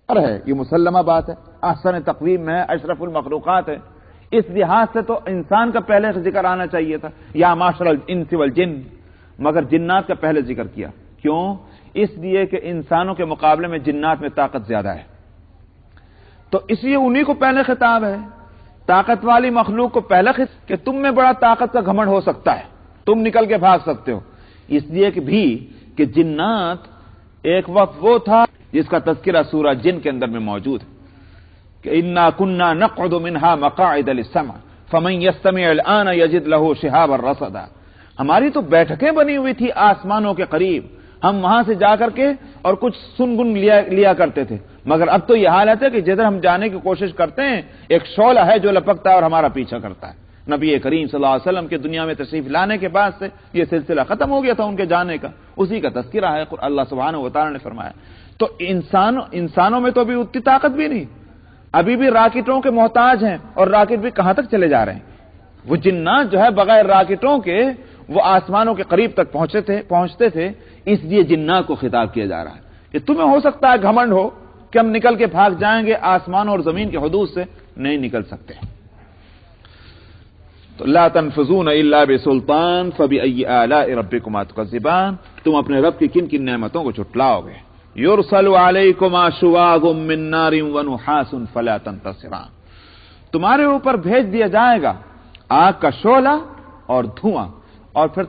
ہے، یہ مسلمہ بات ہے، احسن تقویم میں ہے، اشرف المخلوقات ہے، اس لحاظ سے تو انسان کا پہلے ذکر آنا چاہیے تھا، یا معاشر الانس والجن، مگر جنات کا پہلے ذکر کیا. کیوں؟ اس لیے کہ انسانوں کے مقابلے میں جنات میں طاقت زیادہ ہے، تو اس لیے انہی کو پہلے خطاب ہے. طاقت والی مخلوق کو پہلا خطاب کہ تم میں بڑا طاقت کا گھمنڈ ہو سکتا ہے، تم نکل کے بھاگ سکتے ہو. اس لیے کہ جنات ایک وقت وہ تھا جس کا تذکرہ سورہ جن کے اندر میں موجود ہے کہ انا كنا نقعد منها مقاعد للسمع فمن يستمع الان يجد له شهابا رصدا. ہماری تو بیٹھکیں بنی ہوئی تھی آسمانوں کے قریب، ہم وہاں سے جا کر کے اور کچھ سنگن لیا کرتے تھے، مگر اب تو یہ حالت ہے کہ جدھر ہم جانے کی کوشش کرتے ہیں ایک شعلہ ہے جو لپکتا ہے اور ہمارا پیچھا کرتا ہے. نبی کریم صلی اللہ علیہ وسلم کے دنیا میں تشریف لانے کے بعد سے یہ سلسلہ ختم ہو گیا تھا ان کے جانے کا، اسی کا تذکرہ ہے اللہ سبحانہ و تعالی نے فرمایا. تو انسانوں میں تو ابھی اتنی طاقت بھی نہیں، ابھی بھی راکٹوں کے محتاج ہیں، اور راکٹ بھی کہاں تک چلے جا رہے ہیں. وہ جنات جو ہے بغیر راکٹوں کے وہ آسمانوں کے قریب تک پہنچتے تھے، اس لیے جنات کو خطاب کیا جا رہا ہے کہ تمہیں ہو سکتا ہے گھمنڈ ہو کہ ہم نکل کے بھاگ جائیں گے آسمانوں اور زمین کے حدود سے، نہیں نکل سکتے. تو لا تنفذون الا بسلطان فبأي آلاء ربكما تكذبان، تم اپنے رب کی کن کن نعمتوں کو جھٹلاؤ گے. یرسل علیکما شواظ من نار ونحاس فلا تنتصران، تمہارے اوپر بھیج دیا جائے گا آگ کا شعلہ اور دھواں، اور پھر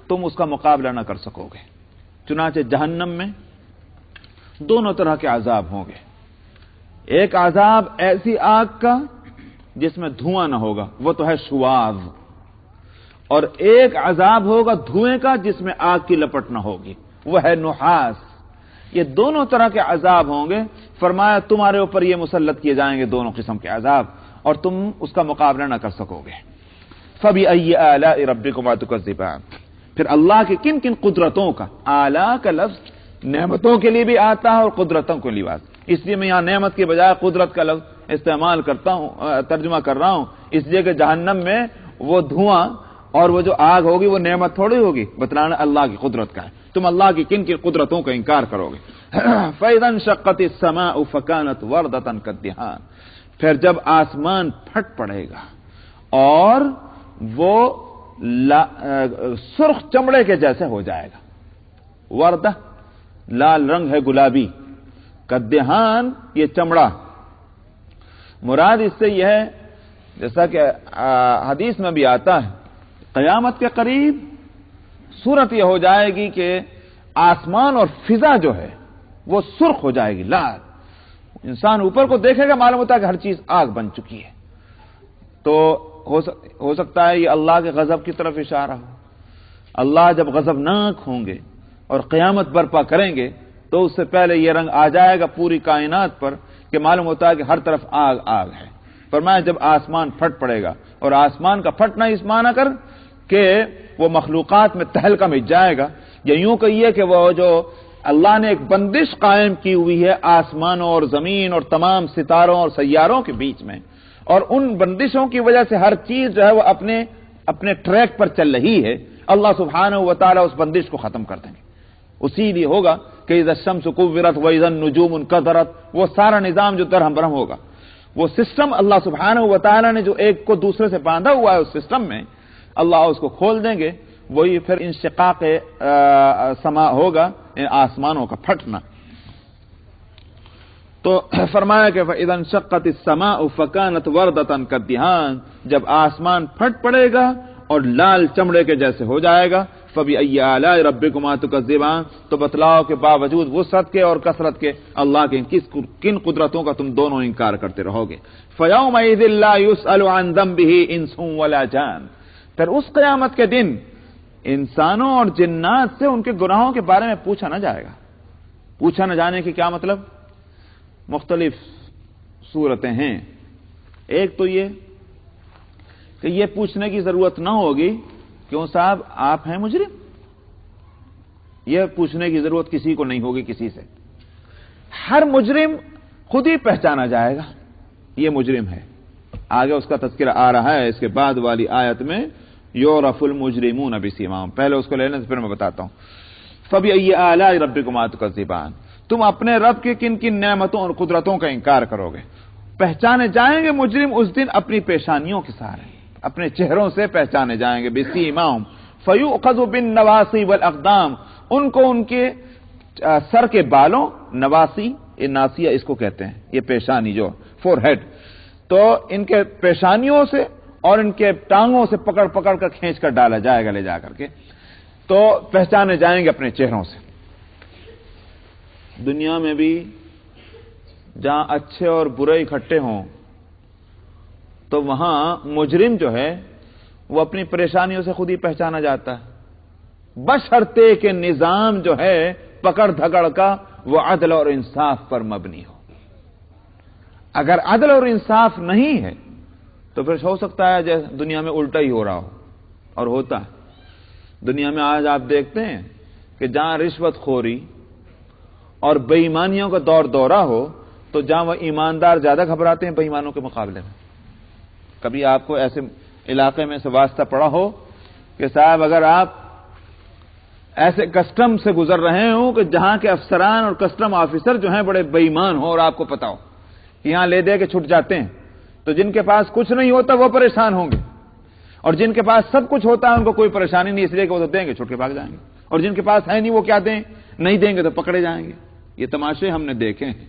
تم اس کا مقابلہ نہ کر سکو گے. چنانچہ جہنم میں دونوں طرح کے عذاب ہوں گے. ایک عذاب ایسی آگ کا جس میں دھواں نہ ہوگا، وہ تو ہے شواظ، اور ایک عذاب ہوگا دھوئیں کا جس میں آگ کی لپٹ نہ ہوگی، وہ ہے نحاس. یہ دونوں طرح کے عذاب ہوں گے. فرمایا تمہارے اوپر یہ مسلط کیے جائیں گے دونوں قسم کے عذاب، اور تم اس کا مقابلہ نہ کر سکو گے. فبأي آلاء ربكما تكذبان، پھر اللہ کی کن کن قدرتوں کا، آلاء کا لفظ نعمتوں کے لیے بھی آتا ہے اور قدرتوں کے لیے آتا ہے، اس لیے میں یہاں نعمت کے بجائے قدرت کا لفظ استعمال کرتا ہوں، ترجمہ کر رہا ہوں، اس لیے کہ جہنم میں وہ دھواں اور وہ جو آگ ہوگی وہ نعمت تھوڑی ہوگی، بتلانا اللہ کی قدرت کا ہے. تم اللہ کی کن کن قدرتوں کا انکار کرو گے. فَإِذَا انشَقَّتِ السَّمَاءُ فَكَانَتْ وَرْدَةً كَالدِّهَانِ، پھر جب آسمان پھٹ پڑے گا اور وہ سرخ چمڑے کے جیسے ہو جائے گا. وردہ لال رنگ ہے گلابی، کدہان یہ چمڑا. مراد اس سے یہ ہے جیسا کہ حدیث میں بھی آتا ہے، قیامت کے قریب صورت یہ ہو جائے گی کہ آسمان اور فضا جو ہے وہ سرخ ہو جائے گی، لال. انسان اوپر کو دیکھے گا معلوم ہوتا ہے کہ ہر چیز آگ بن چکی ہے. تو ہو سکتا ہے یہ اللہ کے غضب کی طرف اشارہ ہو. اللہ جب غضبناک ہوں گے اور قیامت برپا کریں گے تو اس سے پہلے یہ رنگ آ جائے گا پوری کائنات پر کہ معلوم ہوتا ہے کہ ہر طرف آگ آگ ہے. فرمایا جب آسمان پھٹ پڑے گا، اور آسمان کا پھٹنا اس معنی کر کہ وہ مخلوقات میں تہلکہ مچ جائے گا، یا یوں کہیے کہ وہ جو اللہ نے ایک بندش قائم کی ہوئی ہے آسمانوں اور زمین اور تمام ستاروں اور سیاروں کے بیچ میں، اور ان بندشوں کی وجہ سے ہر چیز جو ہے وہ اپنے ٹریک پر چل رہی ہے، اللہ سبحانہ و تعالی اس بندش کو ختم کر دیں گے. اسی لیے ہوگا کہ اذا الشمس كورت واذا النجوم انكدرت، وہ سارا نظام جو درہم برہم ہوگا، وہ سسٹم اللہ سبحانہ و تعالی نے جو ایک کو دوسرے سے باندھا ہوا ہے اس سسٹم میں، اللہ اس کو کھول دیں گے. وہی پھر انشقاق سما ہوگا، آسمانوں کا پھٹنا. تو فرمایا کہ فَإِذَا انشَقَّتِ السَّمَاءُ فَكَانَتْ وَرْدَةً كَالدِّهَانِ، جب آسمان پھٹ پڑے گا اور لال چمڑے کے جیسے ہو جائے گا. فَبِأَيِّ آلَاءِ رَبِّكُمَا تُكَذِّبَانِ، تو بتلاؤ کہ باوجود وسعت کے اور کثرت کے اللہ کے کن قدرتوں کا تم دونوں انکار کرتے رہو گے. فَيَوْمَئِذٍ لَا يُسْأَلُ عَنْ ذَنبِهِ إِنسٌ وَلَا جَانٌ، پھر اس قیامت کے دن انسانوں اور جنات سے ان کے گناہوں کے بارے میں پوچھا نہ جائے گا. پوچھا نہ جانے کی کیا مطلب؟ مختلف صورتیں ہیں. ایک تو یہ کہ یہ پوچھنے کی ضرورت نہ ہوگی کیوں صاحب آپ ہیں مجرم، یہ پوچھنے کی ضرورت کسی کو نہیں ہوگی کسی سے. ہر مجرم خود ہی پہچانا جائے گا یہ مجرم ہے. آگے اس کا تذکرہ آ رہا ہے اس کے بعد والی آیت میں، یعرف المجرمون بسیماہم. پہلے اس کو لینے سے پھر میں بتاتا ہوں. فبأي آلاء ربكما تكذبان، تم اپنے رب کی کن کن نعمتوں اور قدرتوں کا انکار کرو گے. پہچانے جائیں گے مجرم اس دن اپنی پیشانیوں کے سہارے, اپنے چہروں سے پہچانے جائیں گے. بسیماہم فیؤخذ بالنواصی والاقدام, ان کو ان کے سر کے بالوں, نواسی یہ ناسیہ اس کو کہتے ہیں, یہ پیشانی جو فور ہیڈ, تو ان کے پیشانیوں سے اور ان کے ٹانگوں سے پکڑ پکڑ کر کھینچ کر ڈالا جائے گا لے جا کر کے, تو پہچانے جائیں گے اپنے چہروں سے. دنیا میں بھی جہاں اچھے اور برے اکٹھے ہوں تو وہاں مجرم جو ہے وہ اپنی پریشانیوں سے خود ہی پہچانا جاتا ہے, بشرطے کہ نظام جو ہے پکڑ دھکڑ کا وہ عدل اور انصاف پر مبنی ہو. اگر عدل اور انصاف نہیں ہے تو پھر ہو سکتا ہے جیسے دنیا میں الٹا ہی ہو رہا ہو, اور ہوتا ہے. دنیا میں آج آپ دیکھتے ہیں کہ جہاں رشوت خوری اور بے ایمانیوں کا دور دورہ ہو تو جہاں وہ ایماندار زیادہ گھبراتے ہیں بے ایمانوں کے مقابلے میں. کبھی آپ کو ایسے علاقے میں سے واسطہ پڑا ہو کہ صاحب اگر آپ ایسے کسٹم سے گزر رہے ہوں کہ جہاں کے افسران اور کسٹم آفیسر جو ہیں بڑے بے ایمان ہوں اور آپ کو پتا ہو کہ یہاں لے دے کے چھٹ جاتے ہیں, تو جن کے پاس کچھ نہیں ہوتا وہ پریشان ہوں گے, اور جن کے پاس سب کچھ ہوتا ہے ان کو کوئی پریشانی نہیں, اس لیے کہ وہ تو دیں گے چھوٹ کے بھاگ جائیں گے, اور جن کے پاس ہے نہیں وہ کیا دیں, نہیں دیں گے تو پکڑے جائیں گے. یہ تماشے ہم نے دیکھے ہیں.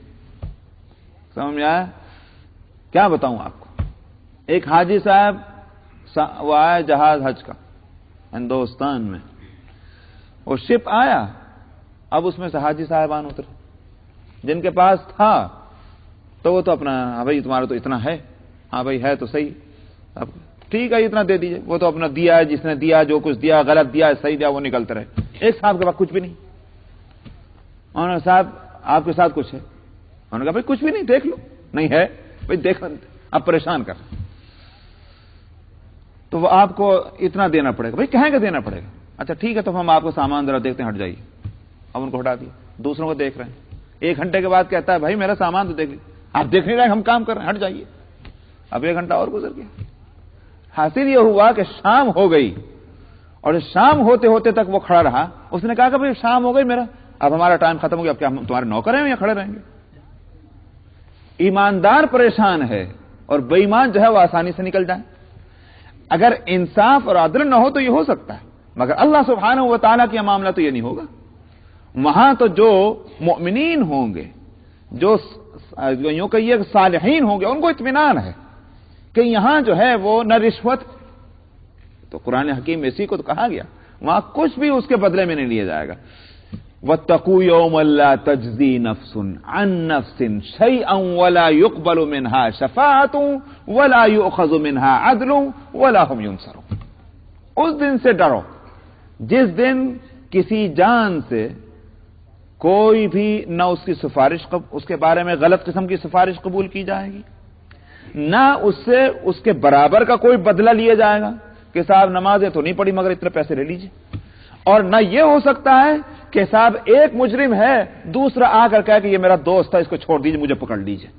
سمجھ میں آیا؟ کیا بتاؤں آپ کو. ایک حاجی صاحب وہ آیا جہاز حج کا ہندوستان میں, وہ شپ آیا, اب اس میں سے حاجی صاحبان اترے, جن کے پاس تھا تو وہ تو اپنا ہاں بھائی تمہارا تو اتنا ہے, ہاں بھائی ہے تو صحیح, اب ٹھیک ہے اتنا دے دیجئے, وہ تو اپنا دیا ہے, جس نے دیا جو کچھ دیا غلط دیا صحیح دیا وہ نکلتے رہے. ایک صاحب کے پاس کچھ بھی نہیں. انہوں نے صاحب آپ کے ساتھ کچھ ہے؟ انہوں نے کہا بھائی کچھ بھی نہیں, دیکھ لو. نہیں ہے بھائی دیکھ, اب پریشان کر, تو وہ آپ کو اتنا دینا پڑے گا. بھائی کہیں گے دینا پڑے گا. اچھا ٹھیک ہے تو ہم آپ کو سامان ذرا دیکھتے ہیں, ہٹ جائیے. اب ان کو ہٹا دیا, دوسروں کو دیکھ رہے ہیں. 1 گھنٹے کے بعد کہتا ہے بھائی میرا سامان تو دیکھ لی, آپ دیکھ نہیں رہے ہم کام کر رہے ہیں, ہٹ جائیے. اب 1 گھنٹہ اور گزر گیا. حاصل یہ ہوا کہ شام ہو گئی, اور شام ہوتے ہوتے تک وہ کھڑا رہا. اس نے کہا کہ بھائی شام ہو گئی میرا, اب ہمارا ٹائم ختم ہو گیا, اب کیا ہم تمہارے نوکر ہیں یا کھڑے رہیں گے. ایماندار پریشان ہے اور بے ایمان جو ہے وہ آسانی سے نکل جائے. اگر انصاف اور عدل نہ ہو تو یہ ہو سکتا ہے, مگر اللہ سبحانہ و تعالیٰ کا معاملہ تو یہ نہیں ہوگا. وہاں تو جو مؤمنین ہوں گے, جو یوں کہیے صالحین ہوں گے, ان کو اطمینان ہے کہ یہاں جو ہے وہ نہ رشوت, تو قرآن حکیم میں اسی کو تو کہا گیا, وہاں کچھ بھی اس کے بدلے میں نہیں لیا جائے گا. وَاتَّقُوا يَوْمًا لَا تَجْزِي نَفْسٌ عَن نَفْسٍ شَيْئًا وَلَا يُقْبَلُ مِنْهَا شَفَاعَةٌ وَلَا يُؤْخَذُ مِنْهَا عَدْلٌ وَلَا هُمْ يُنصَرُونَ. اس دن سے ڈرو جس دن کسی جان سے کوئی بھی نہ اس کی سفارش اس کے بارے میں غلط قسم کی سفارش قبول کی جائے گی, نہ اس سے اس کے برابر کا کوئی بدلہ لیا جائے گا کہ صاحب نمازیں تو نہیں پڑھی مگر اتنے پیسے لے لیجیے, اور نہ یہ ہو سکتا ہے کہ صاحب ایک مجرم ہے دوسرا آ کر کہے کہ یہ میرا دوست تھا اس کو چھوڑ دیجیے مجھے پکڑ لیجیے.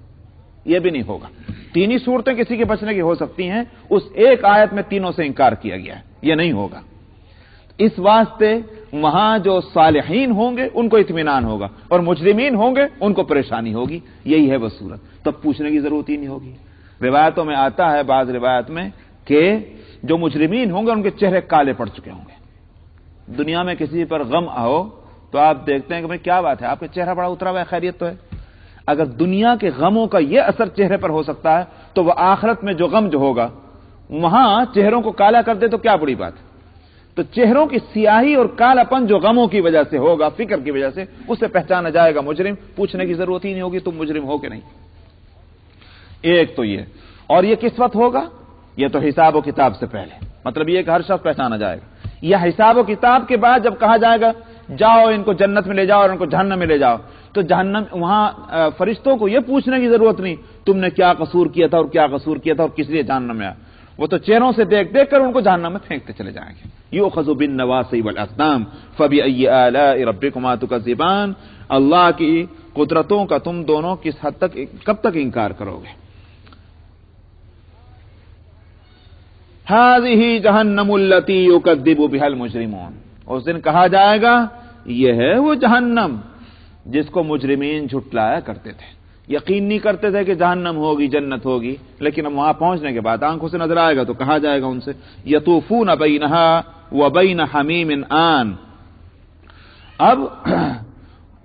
یہ بھی نہیں ہوگا. 3 ہی صورتیں کسی کے بچنے کی ہو سکتی ہیں, اس ایک آیت میں تینوں سے انکار کیا گیا ہے, یہ نہیں ہوگا. اس واسطے وہاں جو صالحین ہوں گے ان کو اطمینان ہوگا, اور مجرمین ہوں گے ان کو پریشانی ہوگی. یہی ہے وہ صورت, تب پوچھنے کی ضرورت ہی نہیں ہوگی. روایتوں میں آتا ہے, بعض روایت میں, کہ جو مجرمین ہوں گے ان کے چہرے کالے پڑ چکے ہوں گے. دنیا میں کسی پر غم آؤ تو آپ دیکھتے ہیں کہ بھئی کیا بات ہے, آپ کا چہرہ بڑا اترا ہوا ہے, خیریت تو ہے. اگر دنیا کے غموں کا یہ اثر چہرے پر ہو سکتا ہے تو وہ آخرت میں جو غم جو ہوگا وہاں چہروں کو کالا کر دے تو کیا بڑی بات ہے. تو چہروں کی سیاہی اور کالاپن جو غموں کی وجہ سے ہوگا, فکر کی وجہ سے, اس سے پہچانا جائے گا مجرم. پوچھنے کی ضرورت ہی نہیں ہوگی تم مجرم ہو کہ نہیں. ایک تو یہ, اور یہ کس وقت ہوگا, یہ تو حساب و کتاب سے پہلے, مطلب یہ کہ ہر شخص پہچانا جائے گا. یہ حساب و کتاب کے بعد جب کہا جائے گا جاؤ ان کو جنت میں لے جاؤ اور ان کو جہنم میں لے جاؤ, تو جہنم وہاں فرشتوں کو یہ پوچھنے کی ضرورت نہیں تم نے کیا قصور کیا تھا اور کیا قصور کیا تھا اور کس لیے جہنم میں آیا. وہ تو چہروں سے دیکھ دیکھ کر ان کو جہنم میں پھینکتے چلے جائیں گے. یؤخذ بالنواصی والاقدام فبأي آلاء ربكما تكذبان. اللہ کی قدرتوں کا تم دونوں کس حد تک کب تک انکار کرو گے. هذه جہنم التي يكذب بها المجرمون. اس دن کہا جائے گا یہ ہے وہ جہنم جس کو مجرمین جھٹلایا کرتے تھے، یقین نہیں کرتے تھے کہ جہنم ہوگی جنت ہوگی، لیکن اب وہاں پہنچنے کے بعد آنکھوں سے نظر آئے گا تو کہا جائے گا ان سے یطوفون بینہا وبین حمیم آن، اب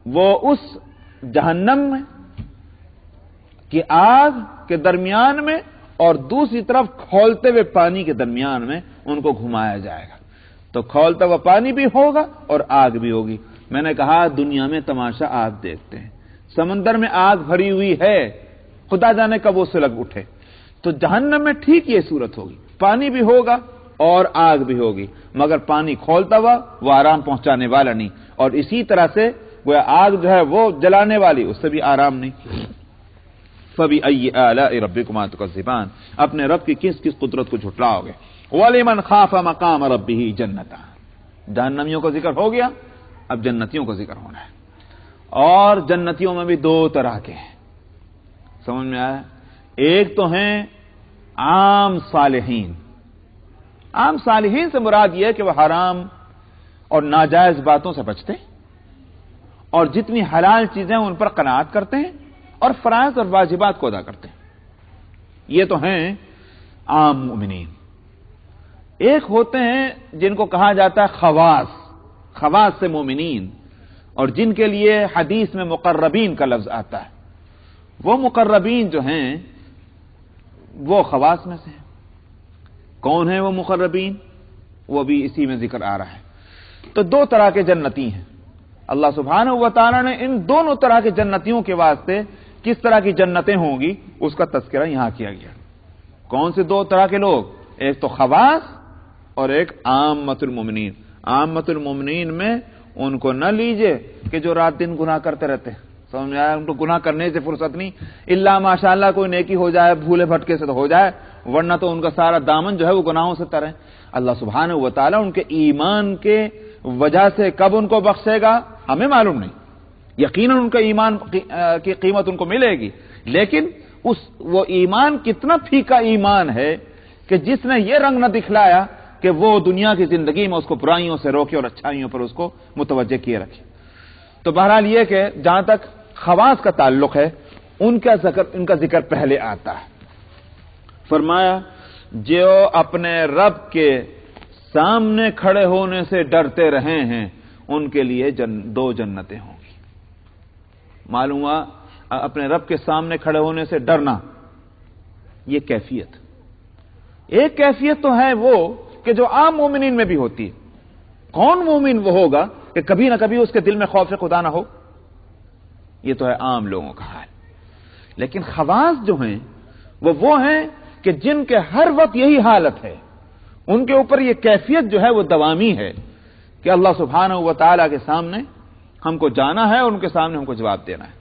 وہ اس جہنم میں کی آگ کے درمیان میں اور دوسری طرف کھولتے ہوئے پانی کے درمیان میں ان کو گھمایا جائے گا، تو کھولتا ہوا پانی بھی ہوگا اور آگ بھی ہوگی۔ میں نے کہا دنیا میں تماشا آگ دیکھتے ہیں، سمندر میں آگ بھری ہوئی ہے، خدا جانے کب وہ سلگ اٹھے، تو جہنم میں ٹھیک یہ صورت ہوگی، پانی بھی ہوگا اور آگ بھی ہوگی، مگر پانی کھولتا ہوا وہ آرام پہنچانے والا نہیں، اور اسی طرح سے وہ آگ جو ہے وہ جلانے والی، اس سے بھی آرام نہیں۔ فَبِأَيِّ آلَاءِ رَبِّكُمَا تُكَذِّبَانِ، اپنے رب کی کس کس قدرت کو جھٹلاؤ گے۔ وَلِمَنْ خَافَ مَقَامَ رَبِّهِ جَنَّتَانِ، جہنمیوں کا ذکر ہو گیا، اب جنتیوں کا ذکر ہونا ہے، اور جنتیوں میں بھی دو طرح کے ہیں، سمجھ میں آیا؟ ایک تو ہیں عام صالحین، عام صالحین سے مراد یہ ہے کہ وہ حرام اور ناجائز باتوں سے بچتے ہیں اور جتنی حلال چیزیں ان پر قناعت کرتے ہیں اور فرائض اور واجبات کو ادا کرتے ہیں، یہ تو ہیں عام مومنین۔ ایک ہوتے ہیں جن کو کہا جاتا ہے خواص، خواص سے مومنین، اور جن کے لیے حدیث میں مقربین کا لفظ آتا ہے، وہ مقربین جو ہیں وہ خواص میں سے ہیں۔ کون ہیں وہ مقربین؟ وہ بھی اسی میں ذکر آ رہا ہے۔ تو دو طرح کے جنتی ہیں، اللہ سبحانہ و تعالی نے ان دونوں طرح کے جنتیوں کے واسطے کس طرح کی جنتیں ہوں گی اس کا تذکرہ یہاں کیا گیا۔ کون سے دو طرح کے لوگ؟ ایک تو خواص اور ایک عامۃ المومنین۔ عامۃ المومنین میں ان کو نہ لیجئے کہ جو رات دن گناہ کرتے رہتے ہیں، سمجھ میں آیا؟ ان کو گناہ کرنے سے فرصت نہیں، الا ماشاءاللہ کوئی نیکی ہو جائے، بھولے بھٹکے سے تو ہو جائے، ورنہ تو ان کا سارا دامن جو ہے وہ گناہوں سے تر ہے۔ اللہ سبحانہ و تعالی ان کے ایمان کے وجہ سے کب ان کو بخشے گا ہمیں معلوم نہیں، یقیناً ان کا ایمان کی قیمت ان کو ملے گی، لیکن وہ ایمان کتنا پھیکا ایمان ہے کہ جس نے یہ رنگ نہ دکھلایا کہ وہ دنیا کی زندگی میں اس کو برائیوں سے روکے اور اچھائیوں پر اس کو متوجہ کیے رکھے۔ تو بہرحال یہ کہ جہاں تک خواص کا تعلق ہے ان کا ذکر پہلے آتا ہے۔ فرمایا جو اپنے رب کے سامنے کھڑے ہونے سے ڈرتے رہے ہیں ان کے لیے دو جنتیں ہوں گی۔ معلوم ہوا اپنے رب کے سامنے کھڑے ہونے سے ڈرنا، یہ کیفیت، ایک کیفیت تو ہے وہ کہ جو عام مومنین میں بھی ہوتی ہے۔ کون مومن وہ ہوگا کہ کبھی نہ کبھی اس کے دل میں خوف خدا نہ ہو؟ یہ تو ہے عام لوگوں کا حال۔ لیکن خواص جو ہیں وہ ہیں کہ جن کے ہر وقت یہی حالت ہے، ان کے اوپر یہ کیفیت جو ہے وہ دوامی ہے کہ اللہ سبحانہ و تعالی کے سامنے ہم کو جانا ہے اور ان کے سامنے ہم کو جواب دینا ہے۔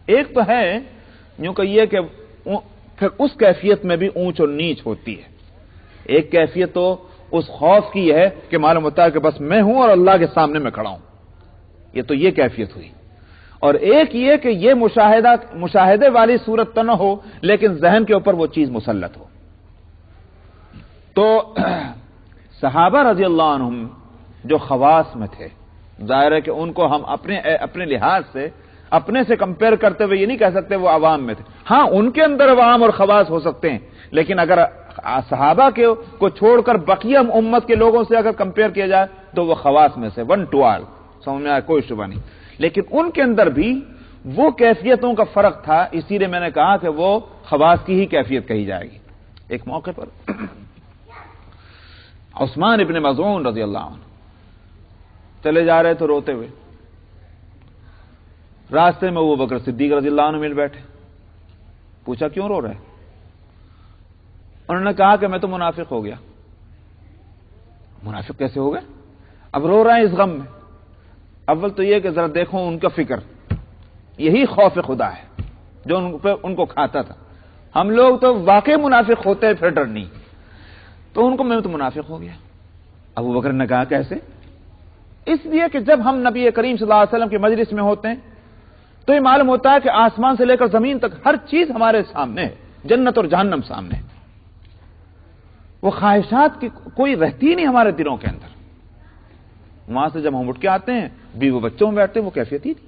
ایک تو ہے یوں کہیے کہ پھر اس کیفیت میں بھی اونچ اور نیچ ہوتی ہے۔ ایک کیفیت تو اس خوف کی ہے کہ معلوم ہوتا ہے کہ بس میں ہوں اور اللہ کے سامنے میں کھڑا ہوں، یہ تو یہ کیفیت ہوئی۔ اور ایک یہ کہ یہ مشاہدے والی صورت تو نہ ہو لیکن ذہن کے اوپر وہ چیز مسلط ہو۔ تو صحابہ رضی اللہ عنہم جو خواص میں تھے، ظاہر ہے کہ ان کو ہم اپنے لحاظ سے اپنے سے کمپیئر کرتے ہوئے یہ نہیں کہہ سکتے وہ عوام میں تھے، ہاں ان کے اندر عوام اور خواص ہو سکتے ہیں، لیکن اگر صحابہ کو چھوڑ کر بقیہ امت کے لوگوں سے اگر کمپیئر کیا جائے تو وہ خواص میں سے 1 to all، سمجھ میں آیا؟ کوئی شبہ نہیں۔ لیکن ان کے اندر بھی وہ کیفیتوں کا فرق تھا، اسی لیے میں نے کہا کہ وہ خواص کی ہی کیفیت کہی جائے گی۔ ایک موقع پر عثمان ابن مظعون رضی اللہ عنہ چلے جا رہے تھے روتے ہوئے، راستے میں ابو بکر صدیق رضی اللہ عنہ مل بیٹھے، پوچھا کیوں رو رہے؟ انہوں نے کہا کہ میں تو منافق ہو گیا۔ منافق کیسے ہو گئے؟ اب رو رہے ہیں اس غم میں۔ اول تو یہ کہ ذرا دیکھو ان کا فکر، یہی خوف خدا ہے جو ان کو کھاتا تھا۔ ہم لوگ تو واقعی منافق ہوتے ہیں پھر ڈر نہیں، تو ان کو میں تو منافق ہو گیا۔ ابو بکر نے کہا کیسے؟ اس لیے کہ جب ہم نبی کریم صلی اللہ علیہ وسلم کی مجلس میں ہوتے ہیں تو یہ معلوم ہوتا ہے کہ آسمان سے لے کر زمین تک ہر چیز ہمارے سامنے ہے، جنت اور جہنم سامنے ہے، وہ خواہشات کی کوئی رہتی نہیں ہمارے دلوں کے اندر۔ وہاں سے جب ہم اٹھ کے آتے ہیں بیوی بچوں میں بیٹھتے ہیں، وہ کیفیت ہی نہیں۔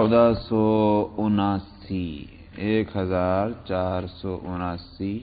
1479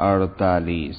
48।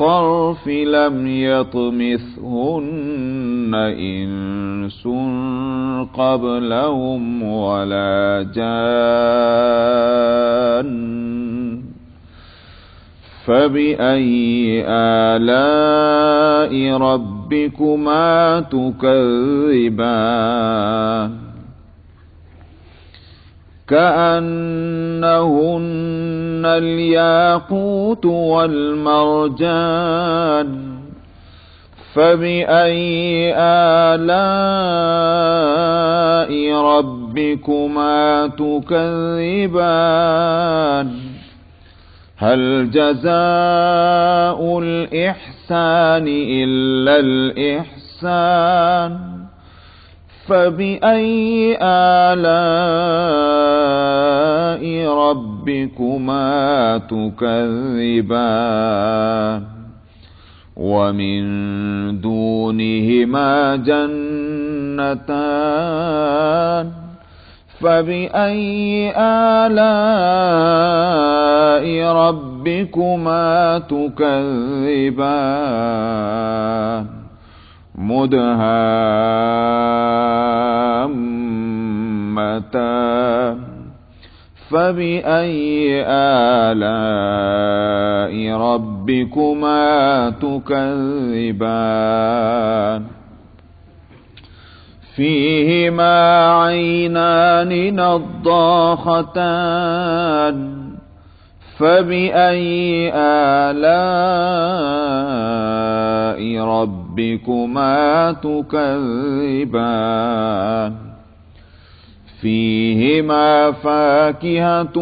طرف لم يطمثهن إنس قبلهم ولا جان فبأي آلاء ربكما تكذبان كأنهن الياقوت والمرجان فبأي آلاء ربكما تكذبان هل جزاء الإحسان إلا الإحسان فبأي آلاء ربكما تكذبان ومن دونهما جنتان فبأي آلاء ربكما تكذبان مدهامتان فبأي آلاء ربكما تكذبان فيهما عينان نضاختان فبأي آلاء ربكما تكذبان فيهما فاكهة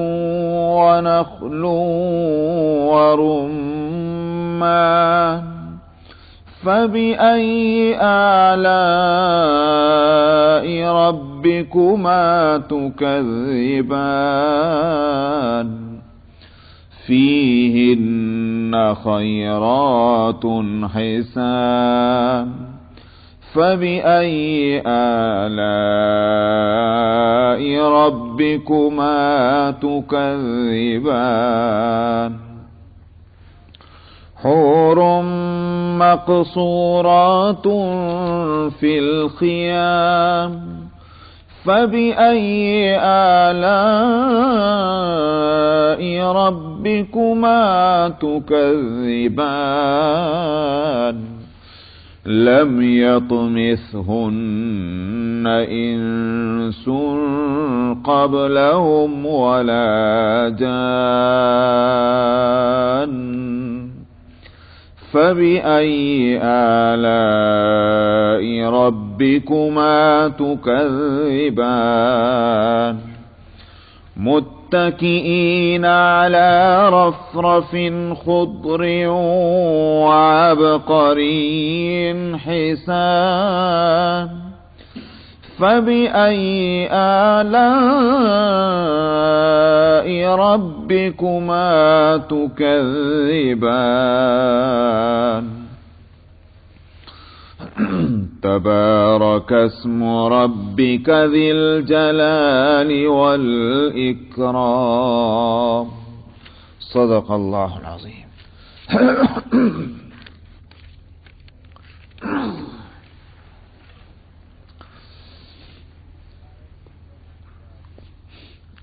ونخل ورمان فبأي آلاء ربكما تكذبان فيهن خيرات حسان فبأي آلاء ربكما تكذبان حور مقصورات في الخيام فبأي آلاء ربكما تكذبان لم يطمثهن إنس قبلهم ولا جان فبأي آلاء ربكما تكذبان متكئين على رفرف خضر وعبقري حسان فبأي آلاء ربكما تكذبان تبارك اسم ربك ذي الجلال والإكرام صدق الله العظيم.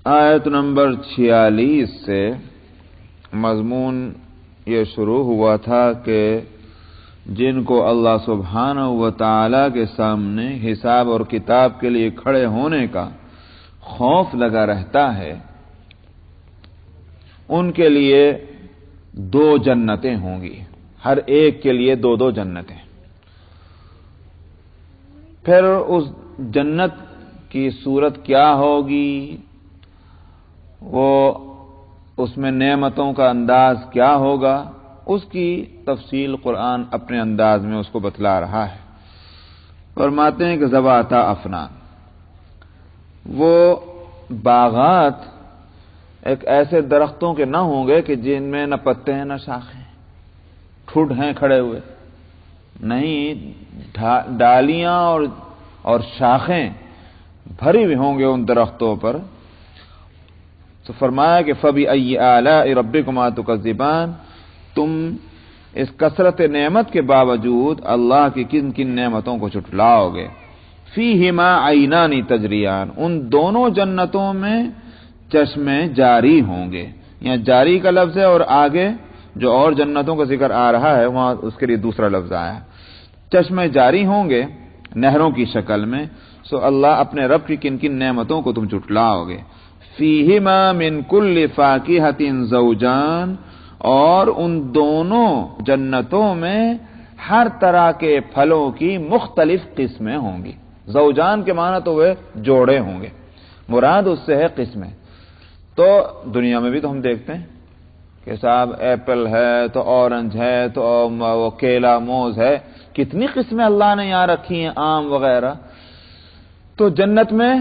آیت نمبر 46 سے مضمون یہ شروع ہوا تھا کہ جن کو اللہ سبحانہ و تعالی کے سامنے حساب اور کتاب کے لیے کھڑے ہونے کا خوف لگا رہتا ہے ان کے لیے 2 جنتیں ہوں گی، ہر ایک کے لیے 2 جنتیں. پھر اس جنت کی صورت کیا ہوگی، وہ اس میں نعمتوں کا انداز کیا ہوگا، اس کی تفصیل قرآن اپنے انداز میں اس کو بتلا رہا ہے. فرماتے ہیں کہ ذواتا افنان، وہ باغات ایک ایسے درختوں کے نہ ہوں گے کہ جن میں نہ پتے ہیں نہ شاخیں، ٹھوٹ ہیں کھڑے ہوئے، نہیں، ڈالیاں اور شاخیں بھری ہوئی ہوں گے ان درختوں پر. تو فرمایا کہ فَبِأَيِّ آلَاءِ رَبِّكُمَا تُكَذِّبَانِ، تم اس کثرت نعمت کے باوجود اللہ کی کن کن نعمتوں کو جھٹلاؤ گے. فیہما عینان تجریان، ان دونوں جنتوں میں چشمے جاری ہوں گے. یہاں جاری کا لفظ ہے اور آگے جو اور جنتوں کا ذکر آ رہا ہے وہاں اس کے لیے دوسرا لفظ آیا ہے. چشمے جاری ہوں گے نہروں کی شکل میں. سو اللہ اپنے رب کی کن کن نعمتوں کو تم جھٹلاؤ گے. فیہما من کل فاکہۃ زوجان، اور ان دونوں جنتوں میں ہر طرح کے پھلوں کی مختلف قسمیں ہوں گی. زوجان کے معنی تو وہ جوڑے ہوں گے، مراد اس سے ہے قسمیں. تو دنیا میں بھی تو ہم دیکھتے ہیں کہ صاحب ایپل ہے تو اورنج ہے تو وہ کیلا موز ہے، کتنی قسمیں اللہ نے یہاں رکھی ہیں، آم وغیرہ. تو جنت میں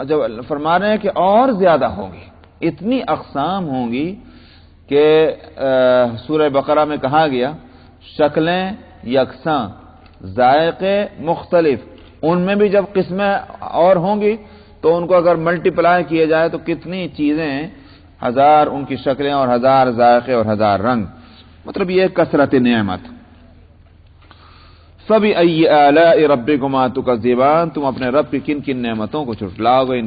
جب فرما رہے ہیں کہ اور زیادہ ہوں گی، اتنی اقسام ہوں گی کہ سورہ بقرہ میں کہا گیا شکلیں یکساں، ذائقے مختلف. ان میں بھی جب قسمیں اور ہوں گی تو ان کو اگر ملٹی پلائی کیے جائے تو کتنی چیزیں، 1000 ان کی شکلیں اور 1000 ذائقے اور 1000 رنگ. مطلب یہ کثرت نعمت. فَبِأَيِّ آلَاءِ رَبِّكُمَا تُكَذِّبَانِ، تم اپنے رب کی کن کن نعمتوں کو جھٹلاؤ گے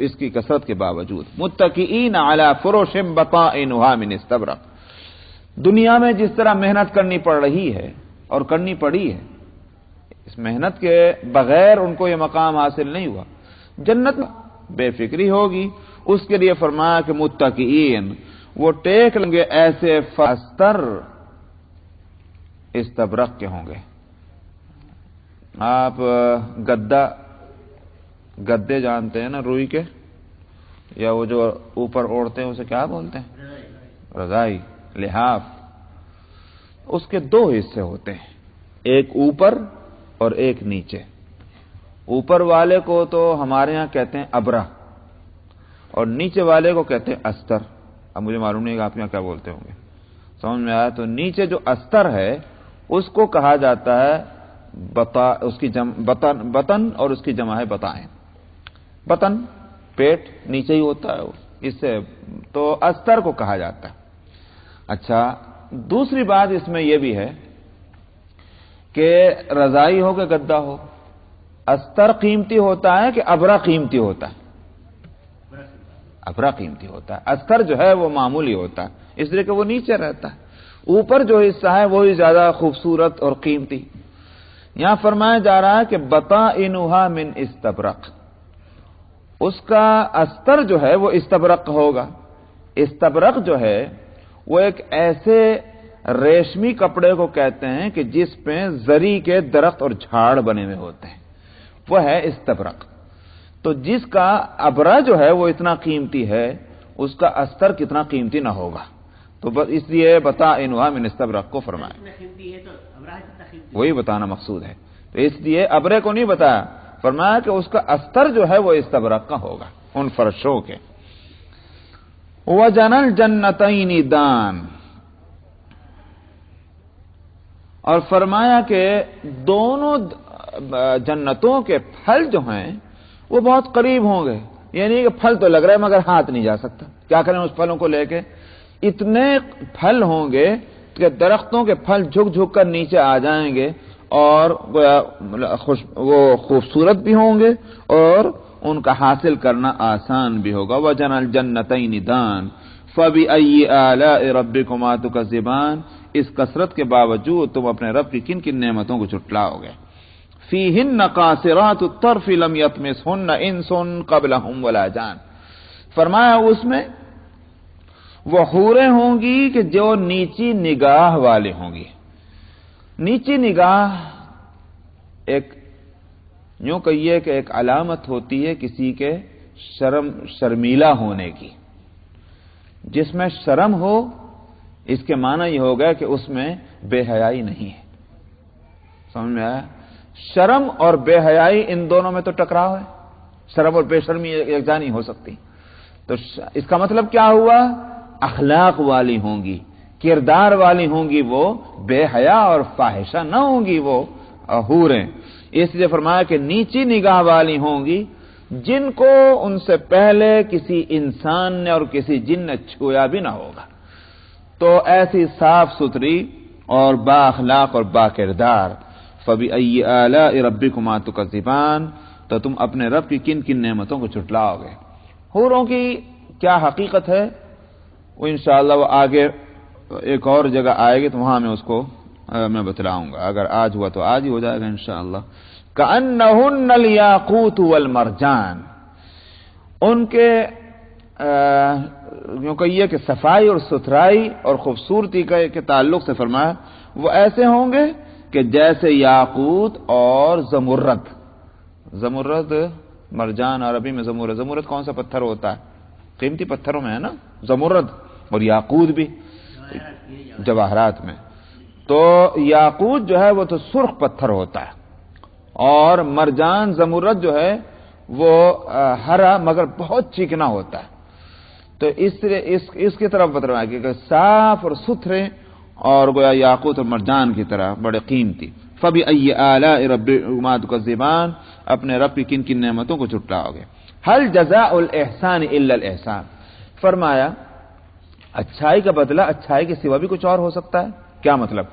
اس کی کثرت کے باوجود. مُتَّكِئِينَ عَلَى فُرُشٍ بَطَائِنُهَا مِنْ اسْتَبْرَقٍ، دنیا میں جس طرح محنت کرنی پڑ رہی ہے اور کرنی پڑی ہے، اس اس محنت کے بغیر ان کو یہ مقام حاصل نہیں ہوا. جنت میں بے فکری ہوگی. اس کے لیے فرمایا کہ متقئین، وہ ٹیک لیں گے ایسے فاستر استبرق کے ہوں گے. آپ گدے جانتے ہیں نا روئی کے، یا وہ جو اوپر اوڑھتے ہیں اسے کیا بولتے ہیں؟ رضائی، لحاف. اس کے دو حصے ہوتے ہیں، ایک اوپر اور ایک نیچے. اوپر والے کو تو ہمارے ہاں کہتے ہیں ابرہ، اور نیچے والے کو کہتے ہیں استر. اب مجھے معلوم نہیں کہ آپ یہاں کیا بولتے ہوں گے. سمجھ میں آیا؟ تو نیچے جو استر ہے اس کو کہا جاتا ہے اس کی بطن، اور اس کی جمع ہے بطائن. بطن پیٹ نیچے ہی ہوتا ہے، اس سے تو استر کو کہا جاتا ہے. اچھا، دوسری بات اس میں یہ بھی ہے کہ رضائی ہو کہ گدا ہو، استر قیمتی ہوتا ہے کہ ابرہ قیمتی ہوتا ہے؟ ابرہ قیمتی ہوتا ہے. استر جو ہے وہ معمولی ہوتا ہے، اس لیے کہ وہ نیچے رہتا ہے. اوپر جو حصہ ہے وہی زیادہ خوبصورت اور قیمتی. یہاں فرمایا جا رہا ہے کہ بطائنھا من استبرق، اس کا استر جو ہے وہ استبرق ہوگا. استبرق جو ہے وہ ایک ایسے ریشمی کپڑے کو کہتے ہیں کہ جس پہ زری کے درخت اور جھاڑ بنے ہوئے ہوتے ہیں، وہ ہے استبرق. تو جس کا ابرہ جو ہے وہ اتنا قیمتی ہے، اس کا استر کتنا قیمتی نہ ہوگا. تو اس لیے بطائنھا من استبرق کو فرمایا، وہی بتانا مقصود ہے. تو اس لیے ابرے کو نہیں بتایا، فرمایا کہ اس کا استر جو ہے وہ استبرق کا ہوگا ان فرشوں کے. وَجَنَى الْجَنَّتَيْنِ دَانٍ، اور فرمایا کہ دونوں جنتوں کے پھل جو ہیں وہ بہت قریب ہوں گے. یعنی کہ پھل تو لگ رہا ہے مگر ہاتھ نہیں جا سکتا. کیا کریں اس پھلوں کو لے کے؟ اتنے پھل ہوں گے کہ درختوں کے پھل جھک جھک کر نیچے آ جائیں گے، اور وہ خوبصورت بھی ہوں گے اور ان کا حاصل کرنا آسان بھی ہوگا. وَجَنَى الْجَنَّتَيْنِ دَانٍ فَبِأَيِّ آلَاءِ رَبِّكُمَا تُكَذِّبَانِ، اس کثرت کے باوجود تم اپنے رب کی کن کن نعمتوں کو جھٹلاؤ گے. فِيهِنَّ قَاصِرَاتُ الطَّرْفِ لَمْ يَطْمِثْهُنَّ إِنسٌ قَبْلَهُمْ وَلَا جَانٌ. فرمایا اس میں وہ حوریں ہوں گی کہ جو نیچی نگاہ والے ہوں گی. نیچی نگاہ ایک یوں کہیے کہ ایک علامت ہوتی ہے کسی کے شرمیلا ہونے کی. جس میں شرم ہو اس کے معنی یہ ہوگا کہ اس میں بے حیائی نہیں ہے. سمجھ میں آیا؟ شرم اور بے حیائی ان دونوں میں تو ٹکراؤ ہے. شرم اور بے شرمی یکجا نہیں ہو سکتی. تو اس کا مطلب کیا ہوا؟ اخلاق والی ہوں گی، کردار والی ہوں گی، وہ بے حیا اور فاحشہ نہ ہوں گی وہ حوریں. اس لیے فرمایا کہ نیچی نگاہ والی ہوں گی جن کو ان سے پہلے کسی انسان نے اور کسی جن نے چھویا بھی نہ ہوگا. تو ایسی صاف ستھری اور با اخلاق اور با کردار. فَبِأَيِّ آلَاءِ رَبِّكُمَا تُكَذِّبَانِ، تو تم اپنے رب کی کن کن نعمتوں کو جھٹلاؤ گے. حوروں کی کیا حقیقت ہے وہ انشاءاللہ وہ آگے ایک اور جگہ آئے گی تو وہاں میں اس کو میں بتلاؤں گا. اگر آج ہوا تو آج ہی ہو جائے گا انشاءاللہ. كَأَنَّهُنَّ الْيَاقُوتُ وَالْمَرْجَانُ، ان کے یوں کہیے کہ صفائی اور ستھرائی اور خوبصورتی کے تعلق سے فرمایا وہ ایسے ہوں گے کہ جیسے یاقوت اور زمرد. زمرد، مرجان عربی میں زمرد. زمرد کون سا پتھر ہوتا ہے؟ قیمتی پتھروں میں ہے نا زمرد، اور یاقوت بھی جواہرات میں. تو یاقوت جو ہے وہ تو سرخ پتھر ہوتا ہے، اور مرجان زمرد جو ہے وہ ہرا مگر بہت چکنا ہوتا ہے. تو اس کی طرف بتایا کہ صاف اور ستھرے اور گویا یاقوت اور مرجان کی طرح بڑے قیمتی. فَبِأَيِّ آلَاءِ رَبِّكُمَا تُكَذِّبَانِ، اپنے رب کی کن کن نعمتوں کو جھٹلاؤ گے. هَلْ جَزَاءُ الْإِحْسَانِ إِلَّا الْإِحْسَانُ، فرمایا اچھائی کا بدلہ اچھائی کے سوا بھی کچھ اور ہو سکتا ہے. کیا مطلب؟